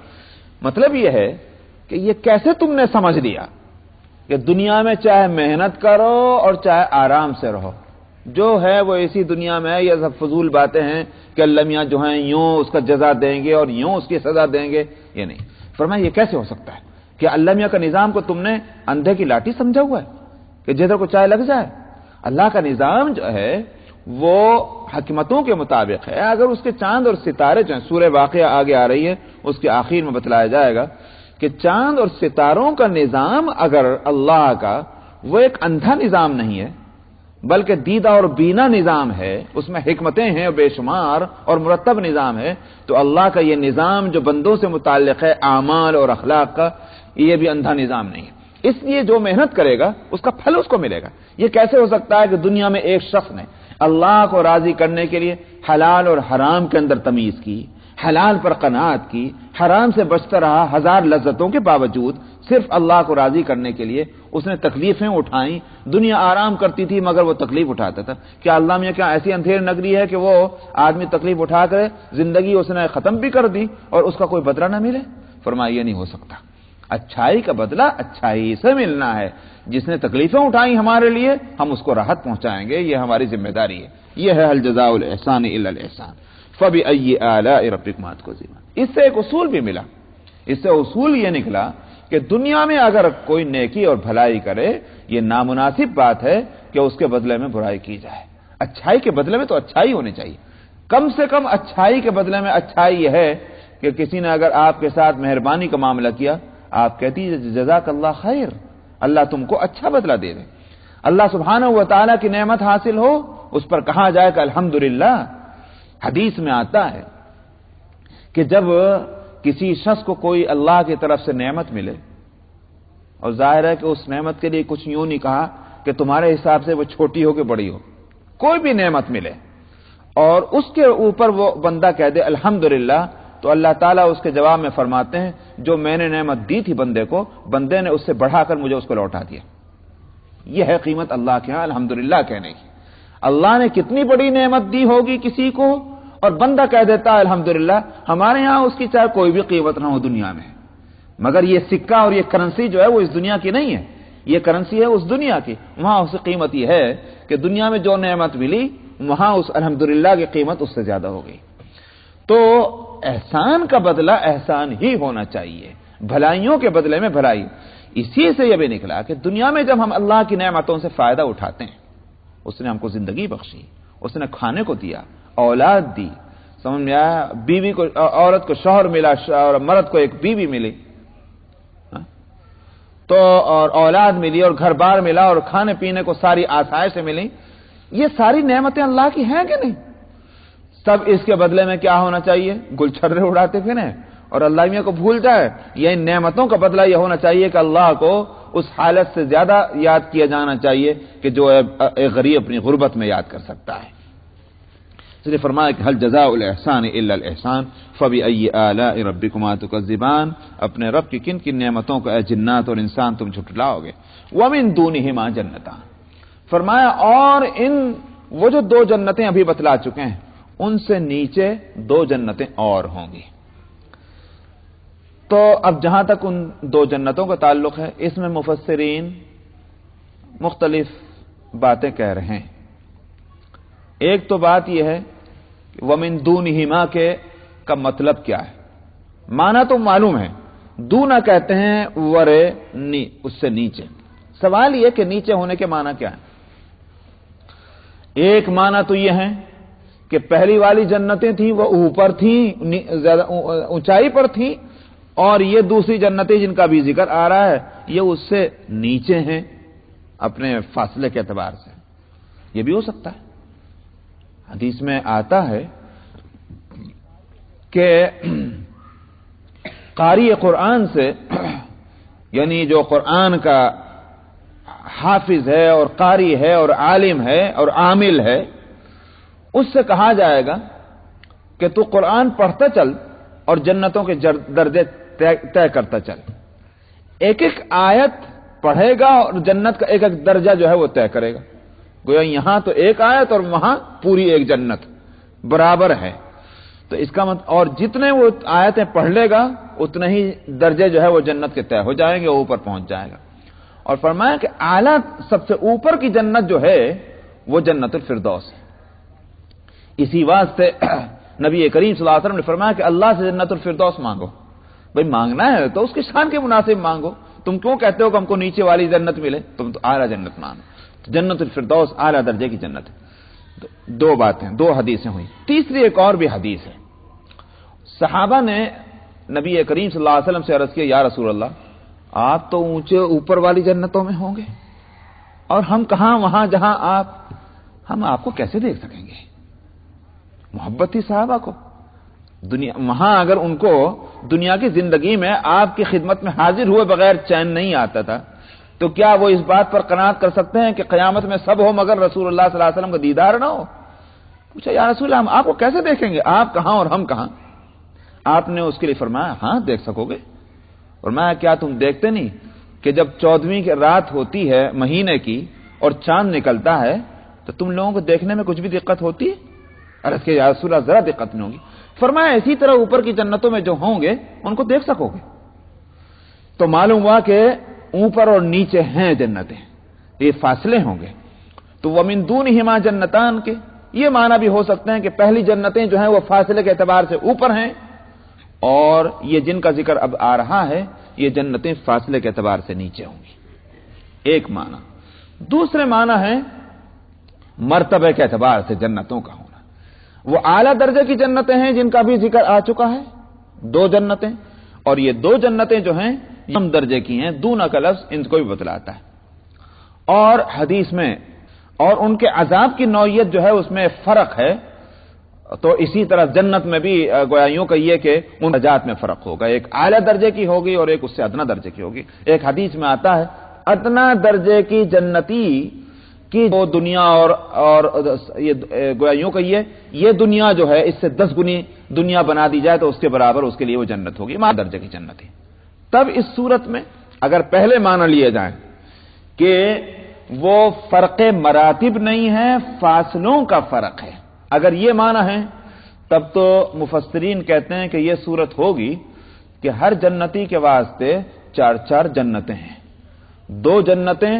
مطلب یہ ہے کہ یہ کیسے تم نے سمجھ لیا کہ دنیا میں چاہے محنت کرو اور چاہے آرام سے رہو، جو ہے وہ اسی دنیا میں ہے. یہ سب فضول باتیں ہیں کہ اللہ میاں جو ہیں یوں اس کا جزا دیں گے اور یوں اس کی سزا دیں گے. یہ نہیں. فرمایا یہ کیسے ہو سکتا ہے کہ اللہ میاں کا نظام کو تم نے اندھے کی لاٹھی سمجھا ہوا ہے کہ جدھر کو چائے لگ جائے؟ اللہ کا نظام جو ہے وہ حکمتوں کے مطابق ہے. اگر اس کے چاند اور ستارے جو ہیں، سورہ واقعہ آگے آ رہی ہے، اس کے آخر میں بتلایا جائے گا کہ چاند اور ستاروں کا نظام اگر اللہ کا وہ ایک اندھا نظام نہیں ہے بلکہ دیدہ اور بینا نظام ہے، اس میں حکمتیں ہیں بے شمار اور مرتب نظام ہے، تو اللہ کا یہ نظام جو بندوں سے متعلق ہے اعمال اور اخلاق کا، یہ بھی اندھا نظام نہیں ہے. اس لیے جو محنت کرے گا اس کا پھل اس کو ملے گا. یہ کیسے ہو سکتا ہے کہ دنیا میں ایک شخص نے اللہ کو راضی کرنے کے لیے حلال اور حرام کے اندر تمیز کی، حلال پر قناعت کی، حرام سے بچتا رہا ہزار لذتوں کے باوجود، صرف اللہ کو راضی کرنے کے لیے اس نے تکلیفیں اٹھائیں. دنیا آرام کرتی تھی مگر وہ تکلیف اٹھاتا تھا. کیا اللہ میں کیا ایسی اندھیر نگری ہے کہ وہ آدمی تکلیف اٹھا کر زندگی اس نے ختم بھی کر دی اور اس کا کوئی بدلہ نہ ملے؟ فرمایا یہ نہیں ہو سکتا. اچھائی کا بدلہ اچھائی سے ملنا ہے. جس نے تکلیفیں اٹھائیں ہمارے لیے ہم اس کو راحت پہنچائیں گے، یہ ہماری ذمہ داری ہے. یہ ہے الجزاء الاحسان الا الاحسان فبأي آلاء ربكما تكذبان. اس سے ایک اصول بھی ملا. اس سے اصول یہ نکلا کہ دنیا میں اگر کوئی نیکی اور بھلائی کرے یہ نامناسب بات ہے کہ اس کے بدلے میں برائی کی جائے. اچھائی کے بدلے میں تو اچھائی ہونی چاہیے. کم سے کم اچھائی کے بدلے میں اچھائی یہ ہے کہ کسی نے اگر آپ کے ساتھ مہربانی کا معاملہ کیا، آپ کہتی جزاک اللہ خیر، اللہ تم کو اچھا بدلہ دے دے. اللہ سبحانہ و تعالیٰ کی نعمت حاصل ہو اس پر کہا جائے کہ الحمدللہ. حدیث میں آتا ہے کہ جب کسی شخص کو کوئی اللہ کی طرف سے نعمت ملے، اور ظاہر ہے کہ اس نعمت کے لیے کچھ یوں نہیں کہا کہ تمہارے حساب سے وہ چھوٹی ہو کہ بڑی ہو، کوئی بھی نعمت ملے اور اس کے اوپر وہ بندہ کہہ دے الحمدللہ، تو اللہ تعالیٰ اس کے جواب میں فرماتے ہیں جو میں نے نعمت دی تھی بندے کو، بندے نے اس سے بڑھا کر مجھے اس کو لوٹا دیا. یہ ہے قیمت اللہ کے ہاں الحمدللہ کہنے کی. اللہ نے کتنی بڑی نعمت دی ہوگی کسی کو اور بندہ کہہ دیتا ہے الحمدللہ. ہمارے ہاں اس کی چاہے کوئی بھی قیمت نہ ہو دنیا میں، مگر یہ سکہ اور یہ کرنسی جو ہے وہ اس دنیا کی نہیں ہے، یہ کرنسی ہے اس دنیا کی. وہاں اس کی قیمت یہ ہے کہ دنیا میں جو نعمت ملی وہاں اس الحمدللہ کی قیمت اس سے زیادہ ہو گئی. تو احسان کا بدلہ احسان ہی ہونا چاہیے، بھلائیوں کے بدلے میں بھلائی. اسی سے یہ بھی نکلا کہ دنیا میں جب ہم اللہ کی نعمتوں سے فائدہ اٹھاتے ہیں، اس نے ہم کو زندگی بخشی، اس نے کھانے کو دیا، اولاد دی، سمجھ میں آیا، بیوی کو، عورت کو شوہر ملا اور مرد کو ایک بیوی ملی، تو اور اولاد ملی اور گھر بار ملا اور کھانے پینے کو ساری آسائشیں ملی. یہ ساری نعمتیں اللہ کی ہیں کہ نہیں؟ سب اس کے بدلے میں کیا ہونا چاہیے؟ گل چھرے اڑاتے پھریں اور اللہ میاں کو بھول جائے. یہ ان نعمتوں کا بدلہ یہ ہونا چاہیے کہ اللہ کو اس حالت سے زیادہ یاد کیا جانا چاہیے کہ جو ایک غریب اپنی غربت میں یاد کر سکتا ہے. اس لیے فرمایا کہ هل جزاء الاحسان الا الاحسان فبأي آلاء ربكما تكذبان. اپنے رب کی کن کن نعمتوں کو اے جنات اور انسان تم جھٹلاؤ گے. ومن دونهما جنتان. فرمایا اور ان وہ جو دو جنتیں ابھی بتلا چکے ہیں ان سے نیچے دو جنتیں اور ہوں گی. تو اب جہاں تک ان دو جنتوں کا تعلق ہے اس میں مفسرین مختلف باتیں کہہ رہے ہیں. ایک تو بات یہ ہے کہ ومن دونہما کے کا مطلب کیا ہے. معنی تو معلوم ہے، دونا کہتے ہیں ورے اس سے نیچے. سوال یہ کہ نیچے ہونے کے معنی کیا ہے؟ ایک معنی تو یہ ہے کہ پہلی والی جنتیں تھیں وہ اوپر تھیں، زیادہ اونچائی پر تھیں، اور یہ دوسری جنتیں جن کا بھی ذکر آ رہا ہے یہ اس سے نیچے ہیں اپنے فاصلے کے اعتبار سے. یہ بھی ہو سکتا ہے. حدیث میں آتا ہے کہ قاری قرآن سے، یعنی جو قرآن کا حافظ ہے اور قاری ہے اور عالم ہے اور عامل ہے، اس سے کہا جائے گا کہ تو قرآن پڑھتا چل اور جنتوں کے درجے طے کرتا چل. ایک ایک آیت پڑھے گا اور جنت کا ایک ایک درجہ جو ہے وہ طے کرے گا. گویا یہاں تو ایک آیت اور وہاں پوری ایک جنت برابر ہے. تو اس کا مطلب اور جتنے وہ آیتیں پڑھ لے گا اتنے ہی درجے جو ہے وہ جنت کے طے ہو جائیں گے، اوپر پہنچ جائے گا. اور فرمایا کہ اعلیٰ سب سے اوپر کی جنت جو ہے وہ جنت الفردوس ہے. اسی واسطے نبی کریم صلی اللہ علیہ وسلم نے فرمایا کہ اللہ سے جنت الفردوس مانگو. بھئی مانگنا ہے تو اس کی شان کے مناسب مانگو. تم کیوں کہتے ہو کہ ہم کو نیچے والی جنت ملے؟ تم تو اعلیٰ جنت مانگو. جنت الفردوس اعلیٰ درجے کی جنت ہے. دو باتیں، دو حدیثیں ہوئی. تیسری ایک اور بھی حدیث ہے. صحابہ نے نبی کریم صلی اللہ علیہ وسلم سے عرض کیا، یا رسول اللہ، آپ تو اونچے اوپر والی جنتوں میں ہوں گے اور ہم کہاں وہاں جہاں ہم آپ کو کیسے دیکھ سکیں گے؟ محبت تھی صحابہ کو. دنیا وہاں اگر ان کو دنیا کی زندگی میں آپ کی خدمت میں حاضر ہوئے بغیر چین نہیں آتا تھا تو کیا وہ اس بات پر قناعت کر سکتے ہیں کہ قیامت میں سب ہو مگر رسول اللہ صلی اللہ علیہ وسلم کا دیدار نہ ہو؟ پوچھا، یا رسول اللہ، ہم آپ کو کیسے دیکھیں گے؟ آپ کہاں اور ہم کہاں؟ آپ نے اس کے لیے فرمایا، ہاں دیکھ سکو گے. فرمایا، کیا تم دیکھتے نہیں کہ جب 14ویں کی رات ہوتی ہے مہینے کی اور چاند نکلتا ہے تو تم لوگوں کو دیکھنے میں کچھ بھی دقت ہوتی ہے؟ عرض کہ یا رسول اللہ ذرا دقت نہیں ہوگی. فرمایا، اسی طرح اوپر کی جنتوں میں جو ہوں گے ان کو دیکھ سکو گے. تو معلوم ہوا کہ اوپر اور نیچے ہیں جنتیں، یہ فاصلے ہوں گے. تو وَمِن دُونِهِمَا جنتان کے یہ معنی بھی ہو سکتے ہیں کہ پہلی جنتیں جو ہیں وہ فاصلے کے اعتبار سے اوپر ہیں، اور یہ جن کا ذکر اب آ رہا ہے یہ جنتیں فاصلے کے اعتبار سے نیچے ہوں گی. ایک معنی. دوسرے معنی ہے مرتبے کے اعتبار سے جنتوں کا ہونا. وہ اعلیٰ درجے کی جنتیں ہیں جن کا بھی ذکر آ چکا ہے، 2 جنتیں، اور یہ 2 جنتیں جو ہیں کم درجے کی ہیں. دونا کا لفظ ان کو بھی بتلاتا ہے. اور حدیث میں اور ان کے عذاب کی نوعیت جو ہے اس میں فرق ہے. تو اسی طرح جنت میں بھی گویا یوں کہیے کہ ان درجات میں فرق ہوگا، ایک اعلیٰ درجے کی ہوگی اور ایک اس سے ادنا درجے کی ہوگی. ایک حدیث میں آتا ہے ادنا درجے کی جنتی کی وہ دنیا اور یہ گویا یوں کہیے یہ دنیا جو ہے اس سے 10 گنی دنیا بنا دی جائے تو اس کے برابر اس کے لیے وہ جنت ہوگی، ماں درجے کی جنت ہے. تب اس صورت میں اگر پہلے معنی لیے جائیں کہ وہ فرق مراتب نہیں ہے، فاصلوں کا فرق ہے، اگر یہ معنی ہے تب تو مفسرین کہتے ہیں کہ یہ صورت ہوگی کہ ہر جنتی کے واسطے 4 جنتیں ہیں. 2 جنتیں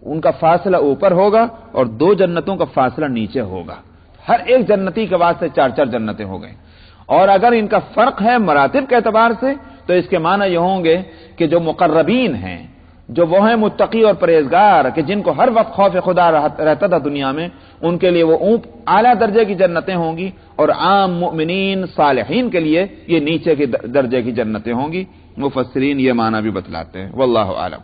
ان کا فاصلہ اوپر ہوگا اور 2 جنتوں کا فاصلہ نیچے ہوگا. ہر ایک جنتی کے واسطے 4 جنتیں ہو گئیں. اور اگر ان کا فرق ہے مراتب کے اعتبار سے تو اس کے معنی یہ ہوں گے کہ جو مقربین ہیں، جو وہ ہیں متقی اور پرہیزگار کہ جن کو ہر وقت خوف خدا رہتا تھا دنیا میں، ان کے لیے وہ اعلیٰ درجے کی جنتیں ہوں گی، اور عام مؤمنین صالحین کے لیے یہ نیچے کی درجے کی جنتیں ہوں گی. مفسرین یہ معنی بھی بتلاتے ہیں، واللہ عالم.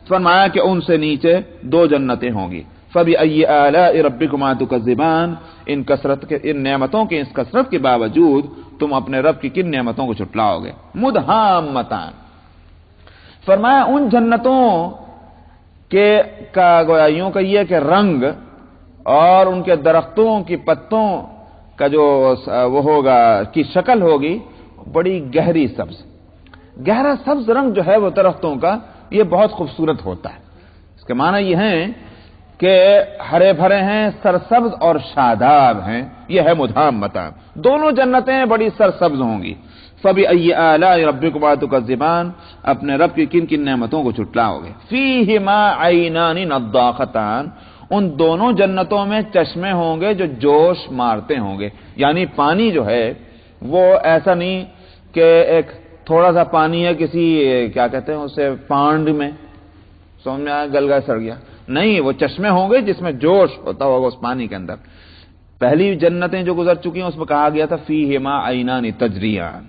فرمایا کہ ان سے نیچے 2 جنتیں ہوں گی. فَبِأَيِّ آلَاءِ رَبِّكُمَا تُكَذِّبَانِ ان نعمتوں کے اس کثرت کے باوجود تم اپنے رب کی کن نعمتوں کو جھٹلاؤ گے؟ مدہامتان. فرمایا ان جنتوں کے کا گویا یوں کہیے کہ رنگ اور ان کے درختوں کی پتوں کا جو وہ ہوگا کی شکل ہوگی بڑی گہری سبز. گہرا سبز رنگ جو ہے وہ درختوں کا یہ بہت خوبصورت ہوتا ہے. اس کے معنی یہ ہیں کہ ہرے بھرے ہیں، سرسبز اور شاداب ہیں. یہ ہے مدھامتان. دونوں جنتیں بڑی سرسبز ہوں گی. فَبِأَيِّ آلَاءِ رَبِّكُمَا تُكَذِّبَانِ اپنے رب کی کن کن نعمتوں کو جھٹلاؤ گے؟ فِيهِمَا عَيْنَانِ نَضَّاخَتَانِ ان دونوں جنتوں میں چشمے ہوں گے جو جوش مارتے ہوں گے. یعنی پانی جو ہے وہ ایسا نہیں کہ ایک تھوڑا سا پانی ہے کسی کیا کہتے ہیں اسے پانڈ میں، سمجھ میں آیا، گل گئے سڑ گیا. نہیں، وہ چشمے ہوں گے جس میں جوش ہوتا ہوگا اس پانی کے اندر. پہلی جنتیں جو گزر چکی ہیں اس میں کہا گیا تھا فیہما عینان تجریان،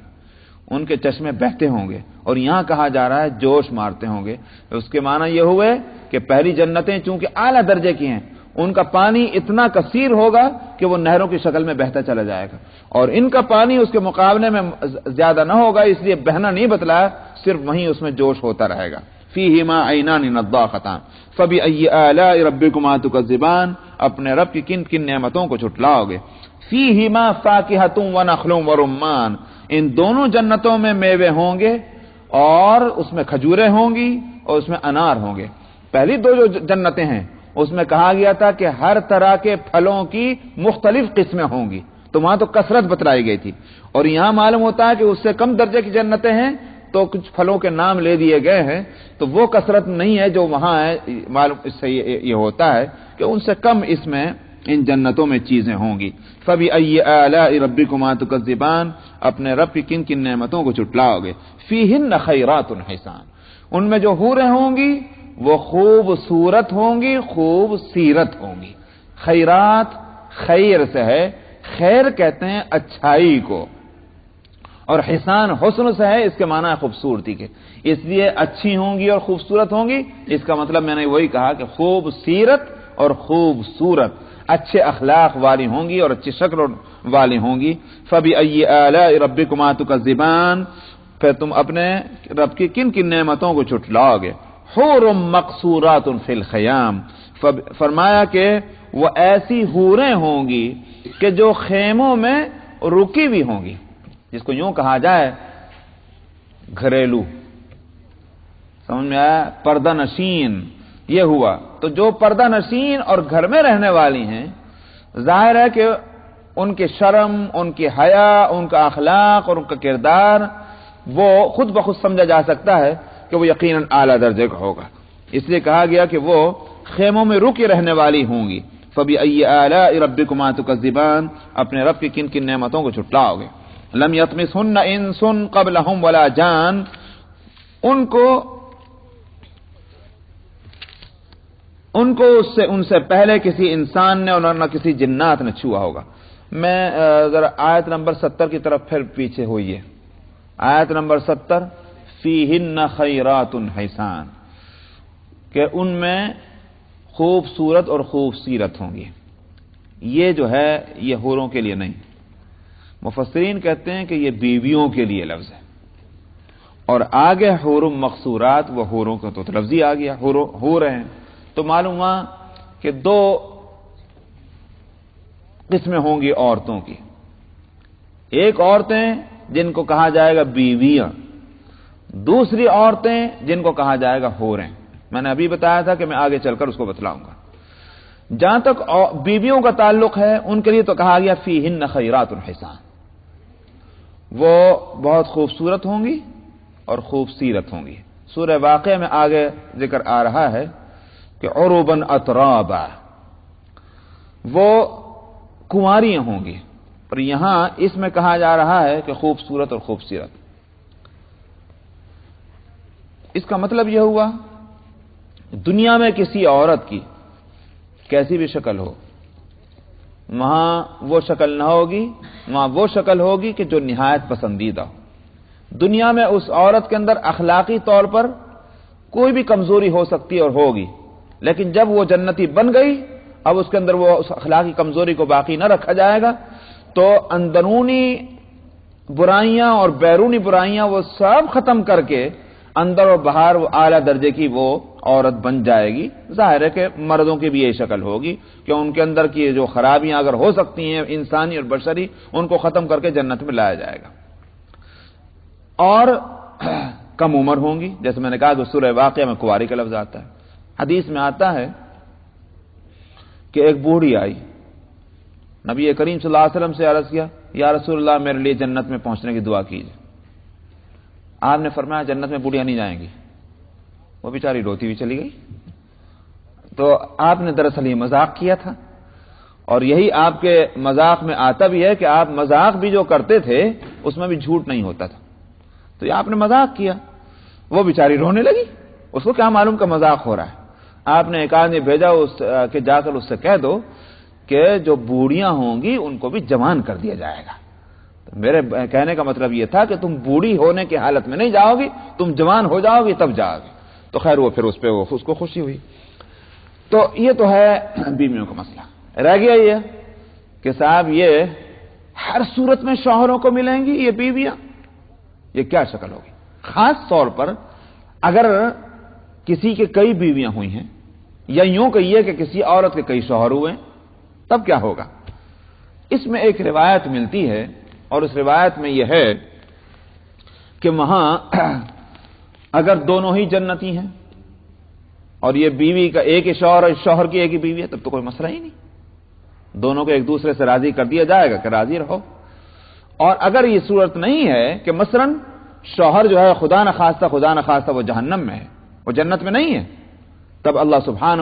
ان کے چشمے بہتے ہوں گے، اور یہاں کہا جا رہا ہے جوش مارتے ہوں گے. اس کے معنی یہ ہوئے کہ پہلی جنتیں چونکہ اعلیٰ درجے کی ہیں ان کا پانی اتنا کثیر ہوگا کہ وہ نہروں کی شکل میں بہتا چلا جائے گا، اور ان کا پانی اس کے مقابلے میں زیادہ نہ ہوگا، اس لیے بہنا نہیں بتلایا، صرف وہیں اس میں جوش ہوتا رہے گا. فیہما عینان نضاختان فبأی آلاء ربکما تکذبان اپنے رب کی کن کن نعمتوں کو جھٹلاؤ گے؟ فیہما فاکہۃ ونخل ورمان ان دونوں جنتوں میں میوے ہوں گے اور اس میں کھجوریں ہوں گی اور اس میں انار ہوں گے. پہلی 2 جو جنتیں ہیں اس میں کہا گیا تھا کہ ہر طرح کے پھلوں کی مختلف قسمیں ہوں گی، تو وہاں تو کثرت بتلائی گئی تھی. اور یہاں معلوم ہوتا ہے کہ اس سے کم درجے کی جنتیں ہیں تو کچھ پھلوں کے نام لے دیے گئے ہیں، تو وہ کثرت نہیں ہے جو وہاں ہے. معلوم اس سے یہ ہوتا ہے کہ ان سے کم اس میں ان جنتوں میں چیزیں ہوں گی. فبأي آلاء ربكما تكذبان، اپنے رب کی کن کن نعمتوں کو جھٹلاؤ گے. فیہن خیرات حسان، ان میں جو حوریں ہوں گی وہ خوبصورت ہوں گی، خوب سیرت ہوں گی. خیرات خیر سے ہے، خیر کہتے ہیں اچھائی کو، اور حسان حسن سے ہے، اس کے معنی ہے خوبصورتی کے. اس لیے اچھی ہوں گی اور خوبصورت ہوں گی، اس کا مطلب میں نے وہی کہا کہ خوب سیرت اور خوبصورت، اچھے اخلاق والی ہوں گی اور اچھی شکل والی ہوں گی. فبأي آلاء ربكما تكذبان، پھر تم اپنے رب کی کن کن نعمتوں کو جھٹلاؤ گے. حور مقصورات فی الخیام، فرمایا کہ وہ ایسی حوریں ہوں گی کہ جو خیموں میں رکی ہوئی ہوں گی. جس کو یوں کہا جائے گھریلو، سمجھ میں آیا، پردہ نشین یہ ہوا. تو جو پردہ نشین اور گھر میں رہنے والی ہیں، ظاہر ہے کہ ان کے شرم، ان کی حیا، ان کا اخلاق اور ان کا کردار وہ خود بخود سمجھا جا سکتا ہے کہ وہ یقیناً اعلیٰ درجے کا ہوگا. اس لیے کہا گیا کہ وہ خیموں میں رکی رہنے والی ہوں گی. فبأي آلاء ربكما تكذبان، اپنے رب کی کن کن نعمتوں کو جھٹلاؤ گے. لم يطمثهن انس قبلهم ولا جان، ان کو ان سے پہلے کسی انسان نے اور نہ کسی جنات نے چھوا ہوگا. میں ذرا آیت نمبر 70 کی طرف پھر پیچھے ہوئیے. آیت نمبر 70، فیہن خیرات حسان، کہ ان میں خوبصورت اور خوبصیرت ہوں گی. یہ جو ہے یہ حوروں کے لیے نہیں، مفسرین کہتے ہیں کہ یہ بیویوں کے لیے لفظ ہے. اور آگے حور مقصورات، وہ حوروں کا تو لفظ ہی آ گیا، حور ہیں. تو معلوم ہوا کہ دو قسمیں ہوں گی عورتوں کی. ایک عورتیں جن کو کہا جائے گا بیویاں، دوسری عورتیں جن کو کہا جائے گا حوریں. میں نے ابھی بتایا تھا کہ میں آگے چل کر اس کو بتلاؤں گا. جہاں تک بیویوں کا تعلق ہے ان کے لیے تو کہا گیا فیہن خیرات حسان، وہ بہت خوبصورت ہوں گی اور خوبصیرت ہوں گی. سورہ واقعہ میں آگے ذکر آ رہا ہے کہ عرباً اترابا، وہ کنواریاں ہوں گی. اور یہاں اس میں کہا جا رہا ہے کہ خوبصورت اور خوبصیرت. اس کا مطلب یہ ہوا دنیا میں کسی عورت کی کیسی بھی شکل ہو، وہاں وہ شکل نہ ہوگی، وہاں وہ شکل ہوگی کہ جو نہایت پسندیدہ ہو. دنیا میں اس عورت کے اندر اخلاقی طور پر کوئی بھی کمزوری ہو سکتی اور ہوگی، لیکن جب وہ جنتی بن گئی، اب اس کے اندر وہ اس اخلاقی کمزوری کو باقی نہ رکھا جائے گا، تو اندرونی برائیاں اور بیرونی برائیاں وہ سب ختم کر کے اندر اور باہر وہ اعلیٰ درجے کی وہ عورت بن جائے گی. ظاہر ہے کہ مردوں کی بھی یہی شکل ہوگی کہ ان کے اندر کی جو خرابیاں اگر ہو سکتی ہیں انسانی اور بشری، ان کو ختم کر کے جنت میں لایا جائے گا. اور کم عمر ہوں گی، جیسے میں نے کہا کہ سورہ واقعہ میں کنواری کا لفظ آتا ہے. حدیث میں آتا ہے کہ ایک بوڑھی آئی، نبی کریم صلی اللہ علیہ وسلم سے عرض کیا یا رسول اللہ میرے لیے جنت میں پہنچنے کی دعا کیجیے. آپ نے فرمایا جنت میں بوڑھیاں نہیں جائیں گی. وہ بیچاری روتی ہوئی چلی گئی. تو آپ نے دراصل یہ مذاق کیا تھا، اور یہی آپ کے مذاق میں آتا بھی ہے کہ آپ مذاق بھی جو کرتے تھے اس میں بھی جھوٹ نہیں ہوتا تھا. تو یہ آپ نے مذاق کیا، وہ بیچاری رونے لگی. اس کو کیا معلوم کہ مذاق ہو رہا ہے. آپ نے ایک آدمی بھیجا کہ جا کر اس سے کہہ دو کہ جو بوڑھیاں ہوں گی ان کو بھی جوان کر دیا جائے گا. میرے کہنے کا مطلب یہ تھا کہ تم بوڑھی ہونے کی حالت میں نہیں جاؤ گی، تم جوان ہو جاؤ گی تب جاؤ گی. تو خیر وہ پھر اس کو خوشی ہوئی. تو یہ تو ہے بیویوں کا مسئلہ. رہ گیا یہ کہ صاحب یہ ہر صورت میں شوہروں کو ملیں گی یہ بیویاں، یہ کیا شکل ہوگی؟ خاص طور پر اگر کسی کے کئی بیویاں ہوئی ہیں، یا یوں کہیے کہ کسی عورت کے کئی شوہر ہوئے ہیں، تب کیا ہوگا؟ اس میں ایک روایت ملتی ہے، اور اس روایت میں یہ ہے کہ وہاں اگر دونوں ہی جنتی ہیں اور یہ بیوی کا ایک ہی شوہر اور شوہر کی ایک ہی بیوی ہے، تب تو کوئی مسئلہ ہی نہیں. دونوں کو ایک دوسرے سے راضی کر دیا جائے گا کہ راضی رہو. اور اگر یہ صورت نہیں ہے کہ مثلا شوہر جو ہے خدا نخواستہ وہ جہنم میں ہے، وہ جنت میں نہیں ہے، تب اللہ سبحانہ